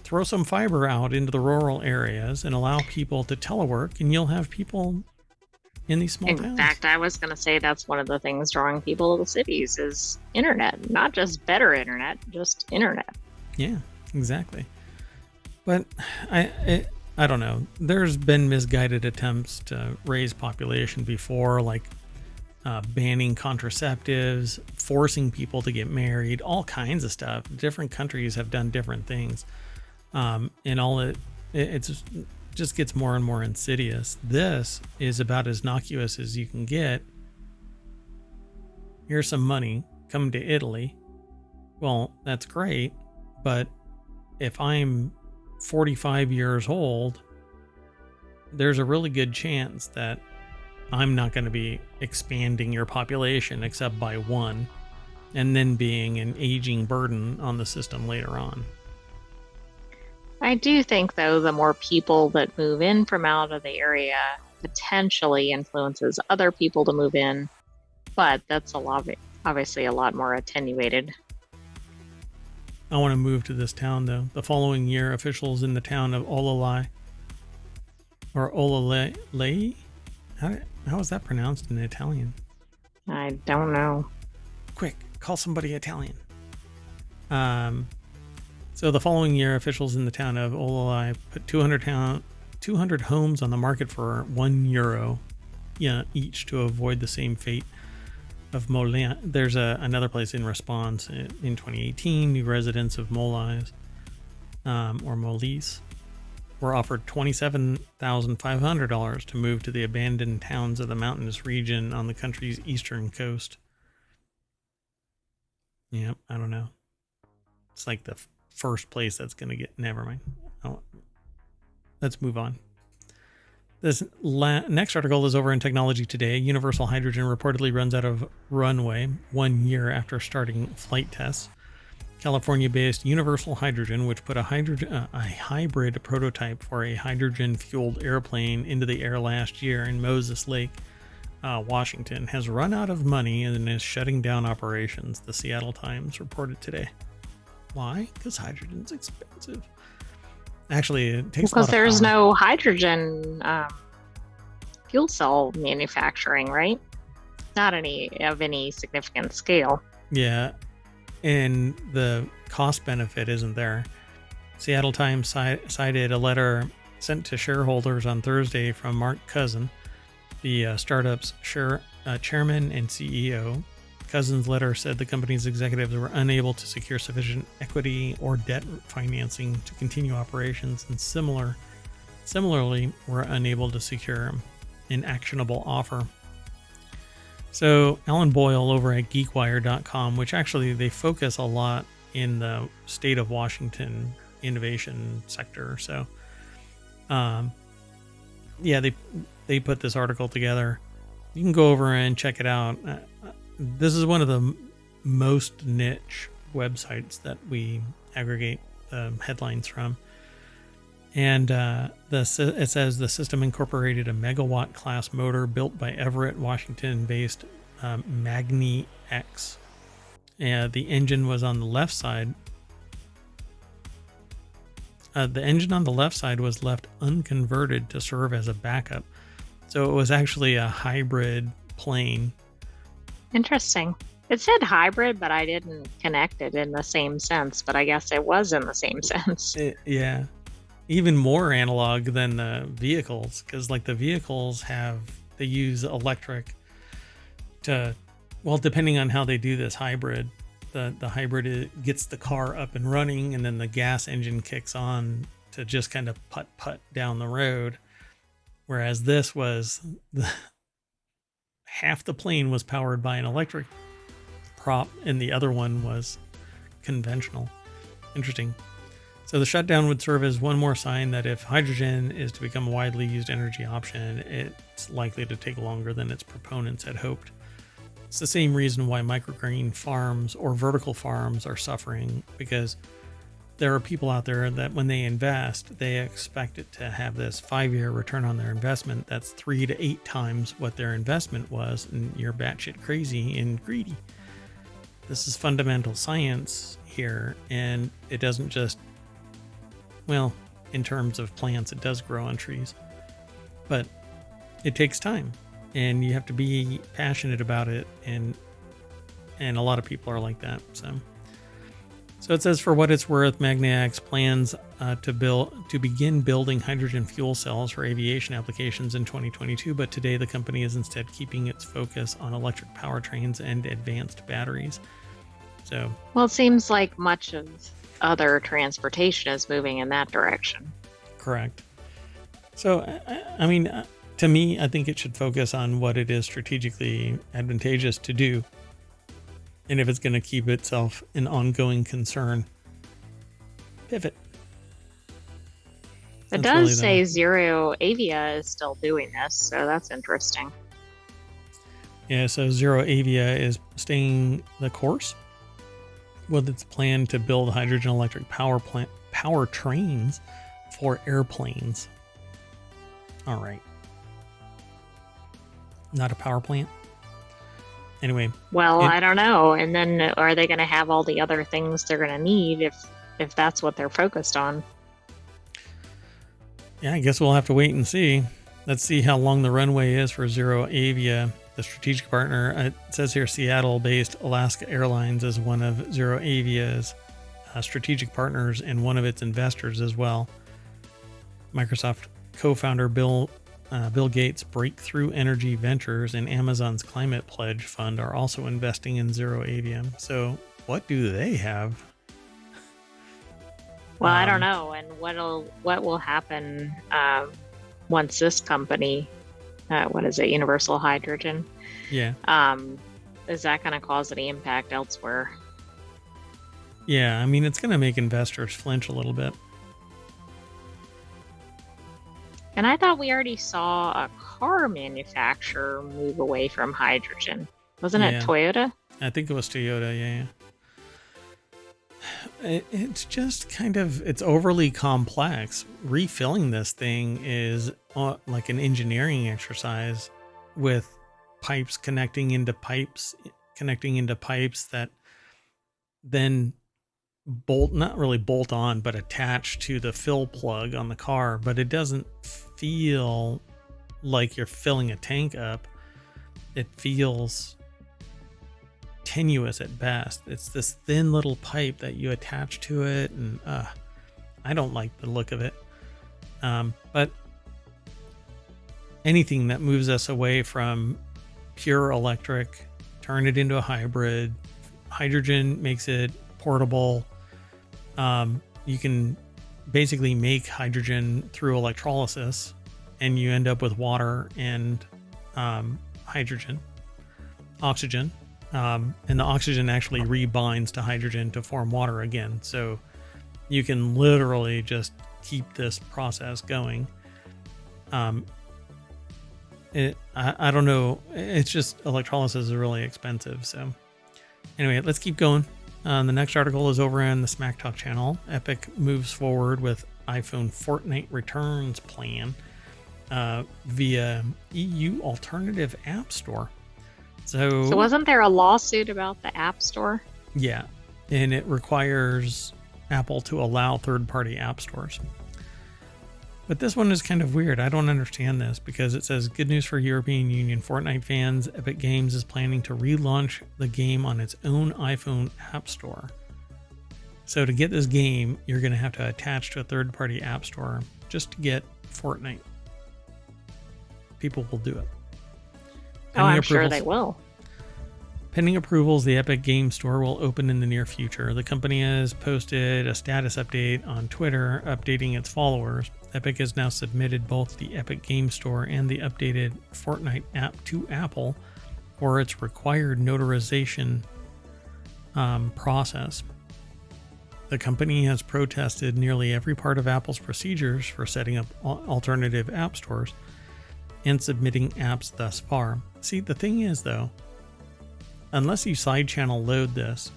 Throw some fiber out into the rural areas and allow people to telework, and you'll have people in these small towns. In fact, I was going to say that's one of the things drawing people to the cities is internet. Not just better internet, just internet. Yeah, exactly. But I don't know. There's been misguided attempts to raise population before, like banning contraceptives, forcing people to get married, all kinds of stuff. Different countries have done different things. And all it just gets more and more insidious. This is about as innocuous as you can get. Here's some money. Come to Italy. Well, that's great, but if I'm 45 years old, there's a really good chance that I'm not going to be expanding your population except by one, and then being an aging burden on the system later on. I do think, though, the more people that move in from out of the area potentially influences other people to move in, but that's obviously a lot more attenuated. I want to move to this town, though. The following year, officials in the town of Olalai, or Olalei? How is that pronounced in Italian? I don't know. Quick, call somebody Italian. So the following year, officials in the town of Olalai put 200 homes on the market for €1 each to avoid the same fate of Molin. There's another place in response. In 2018, new residents of Molise, or Molise, were offered $27,500 to move to the abandoned towns of the mountainous region on the country's eastern coast. Yep, I don't know. It's like the first place that's going to get... Never mind. Let's move on. This next article is over in Technology Today. Universal Hydrogen reportedly runs out of runway 1 year after starting flight tests. California-based Universal Hydrogen, which put a hybrid prototype for a hydrogen-fueled airplane into the air last year in Moses Lake, Washington, has run out of money and is shutting down operations, the Seattle Times reported today. Why? Because hydrogen's expensive. Actually, it takes because a lot of there's power. no hydrogen fuel cell manufacturing, right? Not any significant scale. Yeah, and the cost benefit isn't there. Seattle Times cited a letter sent to shareholders on Thursday from Mark Cousin, the startup's chairman and CEO. Cousin's letter said the company's executives were unable to secure sufficient equity or debt financing to continue operations, and similarly were unable to secure an actionable offer. So Alan Boyle over at geekwire.com, which actually they focus a lot in the state of Washington innovation sector. So, yeah, they put this article together. You can go over and check it out. This is one of the most niche websites that we aggregate headlines from. And it says the system incorporated a megawatt class motor built by Everett, Washington-based Magni X. The engine was on the left side. The engine on the left side was left unconverted to serve as a backup. So it was actually a hybrid plane. Interesting. It said hybrid, but I didn't connect it in the same sense, but I guess it was in the same sense. Yeah. Even more analog than the vehicles, because like the vehicles they use electric to, well, depending on how they do this hybrid, the hybrid gets the car up and running, and then the gas engine kicks on to just kind of putt down the road. Whereas this was half the plane was powered by an electric prop and the other one was conventional. Interesting. So the shutdown would serve as one more sign that if hydrogen is to become a widely used energy option, it's likely to take longer than its proponents had hoped. It's the same reason why microgreen farms or vertical farms are suffering, because there are people out there that when they invest, they expect it to have this 5-year return on their investment. That's 3 to 8 times what their investment was, and you're batshit crazy and greedy. This is fundamental science here, and it doesn't just, well, in terms of plants, it does grow on trees, but it takes time, and you have to be passionate about it, and a lot of people are like that. So it says, for what it's worth, Magniax plans to begin building hydrogen fuel cells for aviation applications in 2022, but today the company is instead keeping its focus on electric powertrains and advanced batteries. So, well, it seems like much of other transportation is moving in that direction. Correct. So, I mean, to me, I think it should focus on what it is strategically advantageous to do. And if it's going to keep itself an ongoing concern, pivot. It does say Zero Avia is still doing this, so that's interesting. Yeah, so Zero Avia is staying the course with its plan to build hydrogen electric power trains for airplanes. All right. Not a power plant. Anyway. Well, I don't know. And then are they going to have all the other things they're going to need if that's what they're focused on? Yeah, I guess we'll have to wait and see. Let's see how long the runway is for Zero Avia. The strategic partner, it says here Seattle-based Alaska Airlines is one of Zero Avia's strategic partners and one of its investors as well. Microsoft co-founder Bill Gates' Breakthrough Energy Ventures and Amazon's Climate Pledge Fund are also investing in Zero Avia. So what do they have? Well, I don't know. And what will happen once this company, what is it, Universal Hydrogen? Yeah. Is that going to cause any impact elsewhere? Yeah, I mean, it's going to make investors flinch a little bit. And I thought we already saw a car manufacturer move away from hydrogen. Wasn't it Toyota? I think it was Toyota, yeah. It's just kind of, it's overly complex. Refilling this thing is like an engineering exercise with pipes connecting into pipes that then not really bolt on, but attach to the fill plug on the car. But it doesn't feel like you're filling a tank up. It feels tenuous at best. It's this thin little pipe that you attach to it, and I don't like the look of it. But anything that moves us away from pure electric, turn it into a hybrid. Hydrogen makes it portable. You can basically make hydrogen through electrolysis, and you end up with water and oxygen. And the oxygen actually rebinds to hydrogen to form water again. So you can literally just keep this process going. I don't know. It's just electrolysis is really expensive. So anyway, let's keep going. The next article is over on the Smack Talk channel. Epic moves forward with iPhone Fortnite returns plan via EU alternative app store. So wasn't there a lawsuit about the App Store? Yeah, and it requires Apple to allow third-party app stores. But this one is kind of weird. I don't understand this because it says, good news for European Union Fortnite fans. Epic Games is planning to relaunch the game on its own iPhone app store. So to get this game, you're going to have to attach to a third-party app store just to get Fortnite. People will do it. I'm sure they will. Pending approvals, the Epic Game Store will open in the near future. The company has posted a status update on Twitter, updating its followers. Epic has now submitted both the Epic Game Store and the updated Fortnite app to Apple for its required notarization process. The company has protested nearly every part of Apple's procedures for setting up alternative app stores and submitting apps thus far. See, the thing is, though, unless you side channel load this,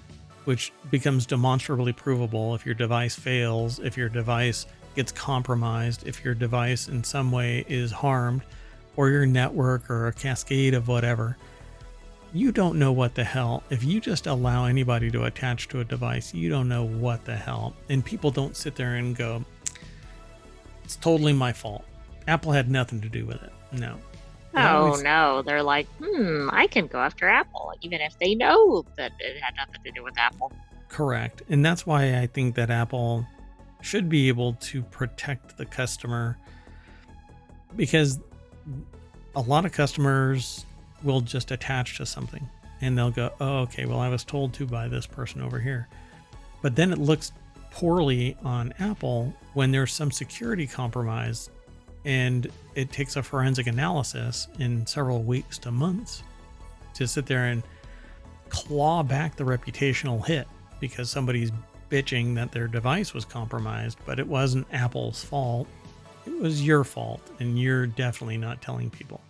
which becomes demonstrably provable if your device fails, if your device gets compromised, if your device in some way is harmed, or your network or a cascade of whatever, you don't know what the hell. If you just allow anybody to attach to a device, you don't know what the hell. And people don't sit there and go, it's totally my fault. Apple had nothing to do with it. No. No. They're like, I can go after Apple, even if they know that it had nothing to do with Apple. Correct. And that's why I think that Apple should be able to protect the customer, because a lot of customers will just attach to something and they'll go, oh, okay, well, I was told to by this person over here. But then it looks poorly on Apple when there's some security compromise, and it takes a forensic analysis in several weeks to months to sit there and claw back the reputational hit because somebody's bitching that their device was compromised, but it wasn't Apple's fault. It was your fault, and you're definitely not telling people.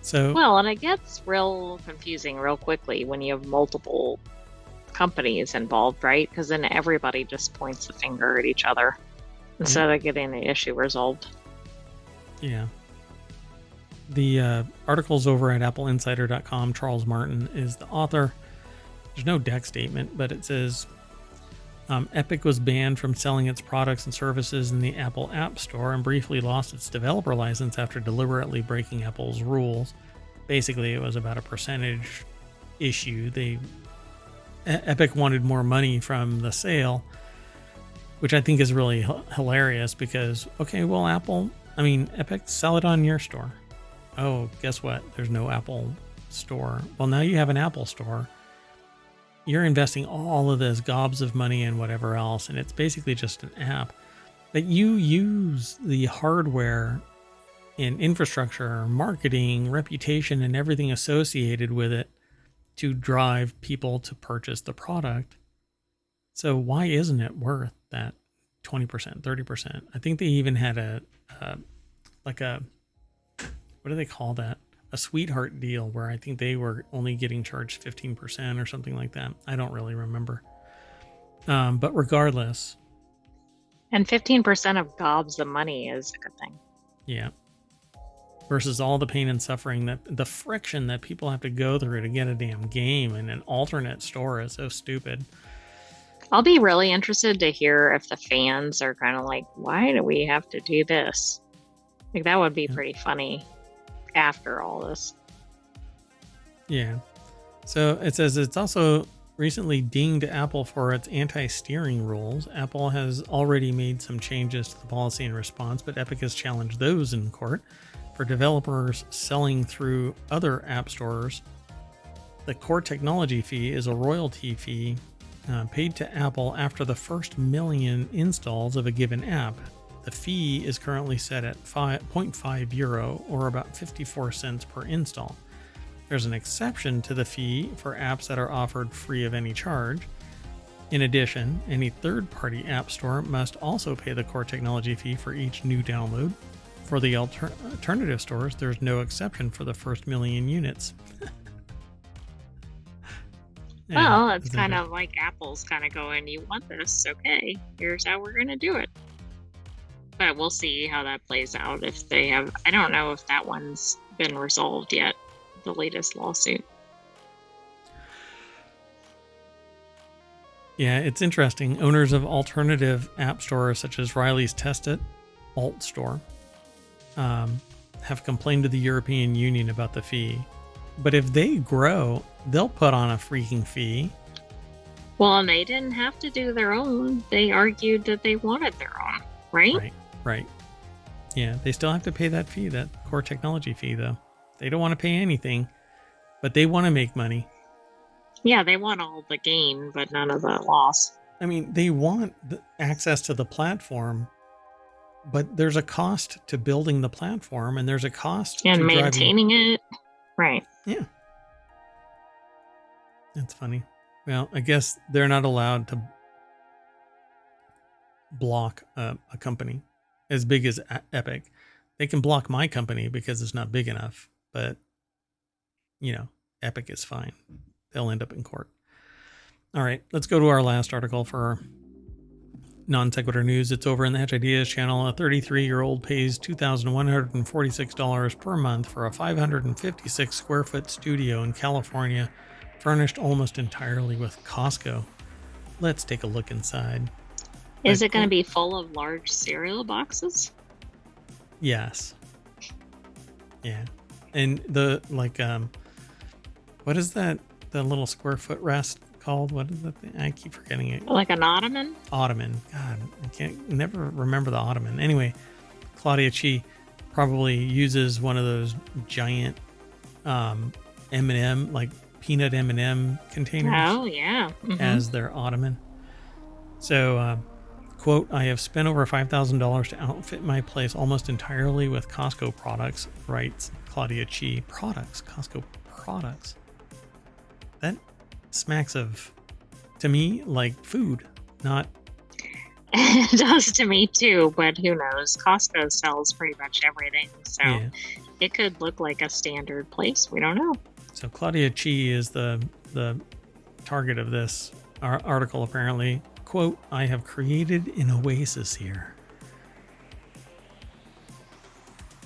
So, well, and it gets real confusing real quickly when you have multiple companies involved, right? Because then everybody just points the finger at each other instead of getting the issue resolved. Yeah. The article's over at appleinsider.com. Charles Martin is the author. There's no deck statement, but it says Epic was banned from selling its products and services in the Apple App Store and briefly lost its developer license after deliberately breaking Apple's rules. Basically, it was about a percentage issue. Epic wanted more money from the sale, which I think is really hilarious because, okay, well, Epic, sell it on your store. Oh, guess what? There's no Apple store. Well, now you have an Apple store. You're investing all of this gobs of money and whatever else, and it's basically just an app. But you use the hardware and infrastructure, marketing, reputation, and everything associated with it to drive people to purchase the product. So why isn't it worth that 20%, 30%? I think they even had what do they call that? A sweetheart deal where I think they were only getting charged 15% or something like that. I don't really remember. But regardless. And 15% of gobs of money is a good thing. Yeah. Versus all the pain and suffering, the friction that people have to go through to get a damn game in an alternate store is so stupid. I'll be really interested to hear if the fans are kind of like, why do we have to do this? Like, that would be pretty funny after all this. Yeah. So it says it's also recently dinged Apple for its anti-steering rules. Apple has already made some changes to the policy in response, but Epic has challenged those in court. For developers selling through other app stores, the core technology fee is a royalty fee paid to Apple after the first million installs of a given app. The fee is currently set at €0.5 or about 54 cents per install. There's an exception to the fee for apps that are offered free of any charge. In addition, any third-party app store must also pay the core technology fee for each new download. For the alternative stores, there's no exception for the first million units. Well, it's kind of like Apple's kind of going, you want this? Okay, here's how we're going to do it. But we'll see how that plays out. If they have, I don't know if that one's been resolved yet, the latest lawsuit. Yeah, it's interesting. Owners of alternative app stores such as Riley's Test It Alt Store have complained to the European Union about the fee. But if they grow, they'll put on a freaking fee. Well, and they didn't have to do their own. They argued that they wanted their own, right? Right. Yeah, they still have to pay that fee, that core technology fee, though. They don't want to pay anything, but they want to make money. Yeah, they want all the gain, but none of the loss. I mean, they want the access to the platform, but there's a cost to building the platform, and there's a cost to maintaining it. Right. Yeah. That's funny. Well, I guess they're not allowed to block a company as big as Epic. They can block my company because it's not big enough, but Epic is fine. They'll end up in court. All right, let's go to our last article for non sequitur news. It's over in the Hedge Ideas channel. A 33-year-old pays $2,146 per month for a 556 square foot studio in California, furnished almost entirely with Costco. Let's take a look inside. Is it going to be full of large cereal boxes? Yes. Yeah. And what is that? The little square foot rest called? What is that thing? I keep forgetting it. Like an ottoman? Ottoman. God, I never remember the ottoman. Anyway, Claudia Chi probably uses one of those giant M&M, like peanut M&M containers. Oh, yeah. Mm-hmm. As their ottoman. So, quote, I have spent over $5,000 to outfit my place almost entirely with Costco products, writes Claudia Chi. Costco products. smacks of, to me, like food, not. It does to me too, but who knows? Costco sells pretty much everything, so Yeah. it could look like a standard place. We don't know. So Claudia Chi is the target of this article, apparently. Quote, I have created an oasis here.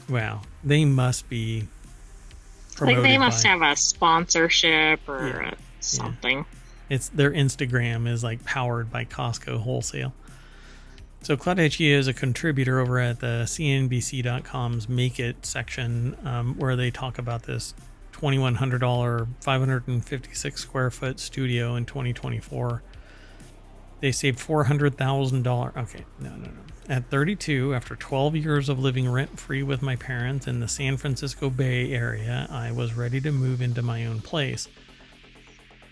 Wow. They must be promoted Like they must have a sponsorship or Yeah. something. Yeah. It's their Instagram is like powered by Costco Wholesale. So Claudia Chi is a contributor over at the CNBC.com's Make It section, where they talk about this $2,100, 556 square foot studio in 2024. They saved $400,000. Okay, no. At 32, after 12 years of living rent-free with my parents in the San Francisco Bay Area, I was ready to move into my own place.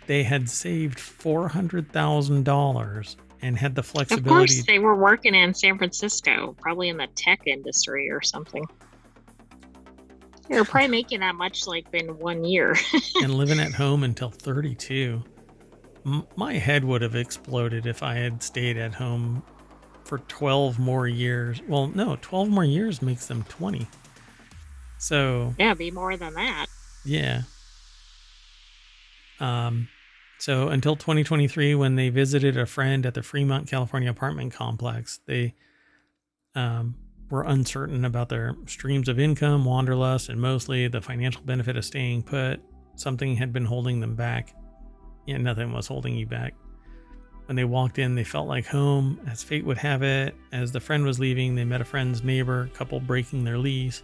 They had saved $400,000 and had the flexibility. Of course, they were working in San Francisco, probably in the tech industry or something. They're probably making that much like in 1 year. And living at home until 32. My head would have exploded if I had stayed at home for 12 more years. Well, no, 12 more years makes them 20. So yeah, be more than that. Yeah. So until 2023, when they visited a friend at the Fremont, California apartment complex, they were uncertain about their streams of income, wanderlust, and mostly the financial benefit of staying put. Something had been holding them back. Yeah, nothing was holding you back. When they walked in, they felt like home, as fate would have it. As the friend was leaving, they met a friend's neighbor, couple breaking their lease.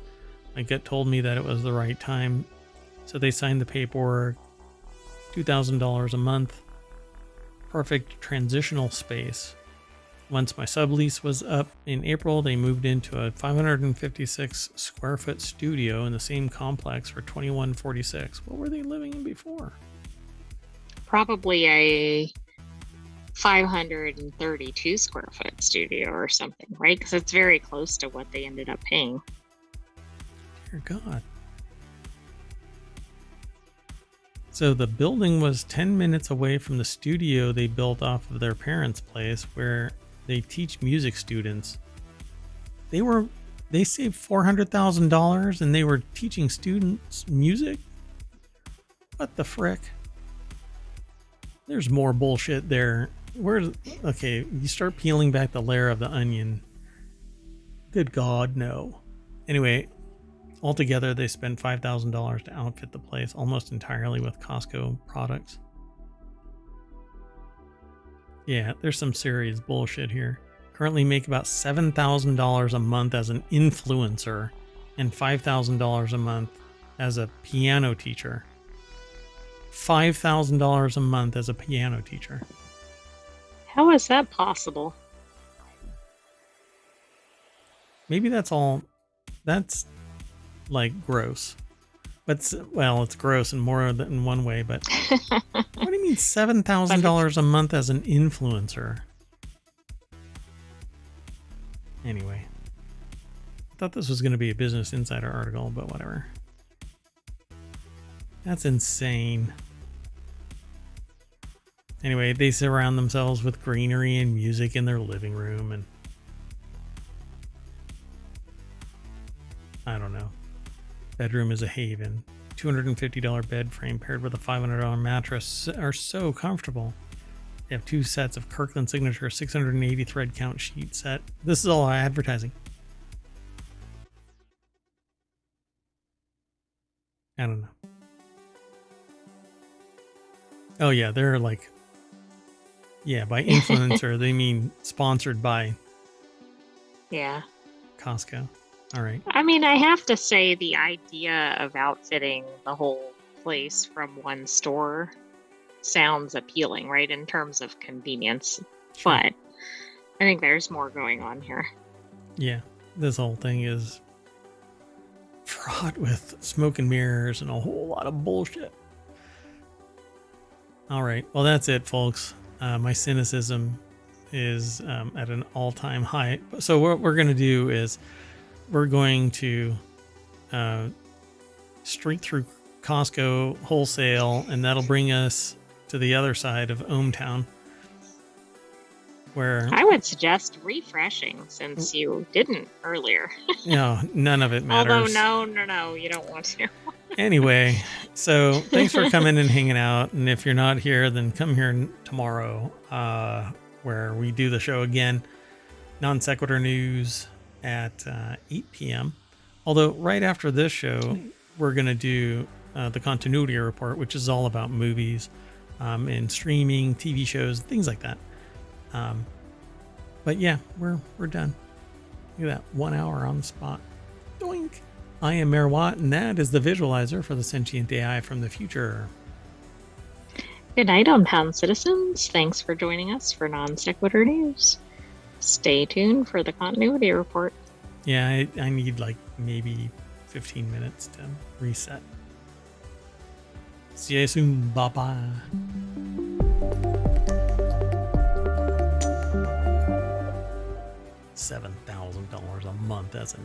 My gut told me that it was the right time, so they signed the paperwork. $2,000 a month. Perfect transitional space. Once my sublease was up in April, they moved into a 556 square foot studio in the same complex for $2,146. What were they living in before? Probably a 532 square foot studio or something, right? Because it's very close to what they ended up paying. Dear God. So the building was 10 minutes away from the studio they built off of their parents' place where they teach music students. They saved $400,000 and they were teaching students music? What the frick? There's more bullshit there. Okay, you start peeling back the layer of the onion. Good God, no. Anyway, altogether, they spent $5,000 to outfit the place almost entirely with Costco products. Yeah, there's some serious bullshit here. Currently make about $7,000 a month as an influencer and $5,000 a month as a piano teacher. $5,000 a month as a piano teacher. How is that possible? Maybe that's all. That's like gross. But it's gross in more than one way. But what do you mean $7,000 a month as an influencer? Anyway, I thought this was going to be a Business Insider article, but whatever. That's insane. Anyway, they surround themselves with greenery and music in their living room, and I don't know. Bedroom is a haven. $250 bed frame paired with a $500 mattress are so comfortable. They have 2 sets of Kirkland Signature 680 thread count sheet set. This is all advertising. I don't know. Oh yeah, they're like, yeah, by influencer, they mean sponsored by Costco. All right. I mean, I have to say the idea of outfitting the whole place from one store sounds appealing, right, in terms of convenience. Sure. But I think there's more going on here. Yeah, this whole thing is fraught with smoke and mirrors and a whole lot of bullshit. All right. Well, that's it, folks. My cynicism is at an all-time high. So what we're going to do is we're going to streak through Costco wholesale, and that'll bring us to the other side of ohmTown, where I would suggest refreshing since you didn't earlier. none of it matters. Although no, you don't want to. Anyway, so thanks for coming and hanging out. And if you're not here, then come here tomorrow, where we do the show again. Non Sequitur News at 8 p.m. Although right after this show, we're going to do the Continuity Report, which is all about movies and streaming, TV shows, things like that. But yeah, we're done. Look at that, 1 hour on the spot. Doink. I am Mayor Watt, and that is the visualizer for the sentient AI from the future. Good night, ohmTown citizens. Thanks for joining us for Non Sequitur News. Stay tuned for the Continuity Report. Yeah, I need like maybe 15 minutes to reset. See you soon. Bye-bye. $7,000 a month. That's amazing.